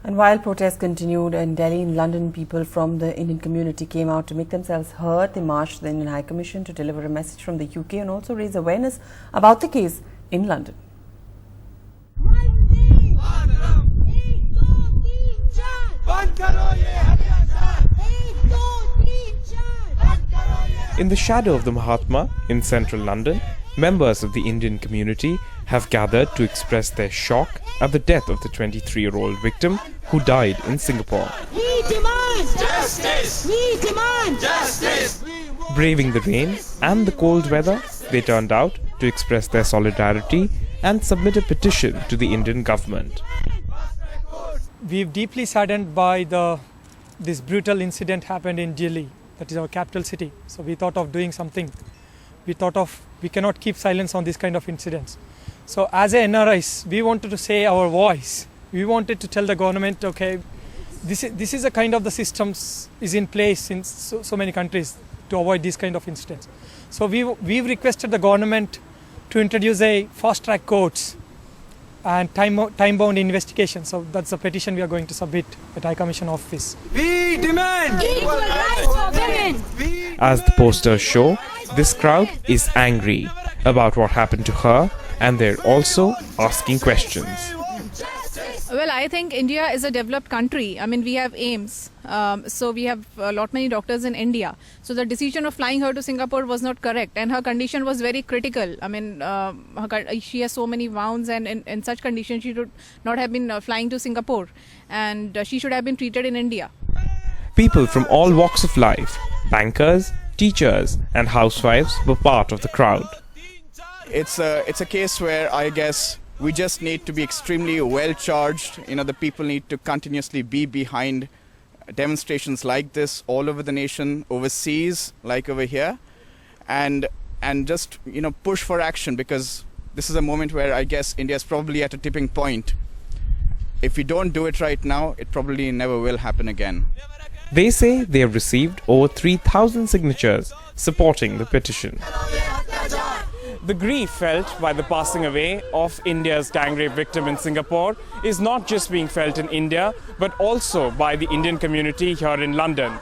And while protests continued in Delhi and London, people from the Indian community came out to make themselves heard. They marched to the Indian High Commission to deliver a message from the UK and also raise awareness about the case in London. In the shadow of the Mahatma in central London, members of the Indian community have gathered to express their shock at the death of the 23-year-old victim who died in Singapore. We demand justice! We demand justice! Braving the rain and the cold weather, they turned out to express their solidarity and submit a petition to the Indian government. We're deeply saddened by this brutal incident happened in Delhi, that is our capital city. So we thought of doing something. We cannot keep silence on these kind of incidents. So as a NRIs, we wanted to say our voice. We wanted to tell the government, okay, this is a kind of the systems is in place in so many countries to avoid these kind of incidents. So we've requested the government to introduce a fast-track courts and time-bound investigation. So that's the petition we are going to submit at High Commission office. We demand equal rights for women! As the posters show, this crowd is angry about what happened to her, and they're also asking questions. Well, I think India is a developed country. I mean, we have aims. So we have a lot many doctors in India. So the decision of flying her to Singapore was not correct. And her condition was very critical. I mean, she has so many wounds, and in such conditions, she should not have been flying to Singapore. And she should have been treated in India. People from all walks of life, bankers, teachers, and housewives were part of the crowd. It's a case where I guess we just need to be extremely well charged. The people need to continuously be behind demonstrations like this all over the nation, overseas, like over here, and just push for action, because this is a moment where I guess India is probably at a tipping point. If we don't do it right now, it probably never will happen again. They say they have received over 3,000 signatures supporting the petition. The grief felt by the passing away of India's gang rape victim in Singapore is not just being felt in India, but also by the Indian community here in London.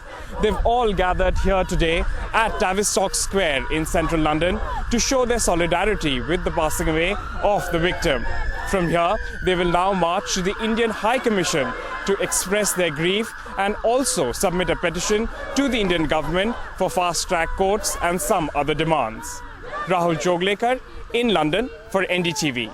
They've all gathered here today at Tavistock Square in central London to show their solidarity with the passing away of the victim. From here, they will now march to the Indian High Commission to express their grief and also submit a petition to the Indian government for fast-track courts and some other demands. Rahul Joglekar in London for NDTV.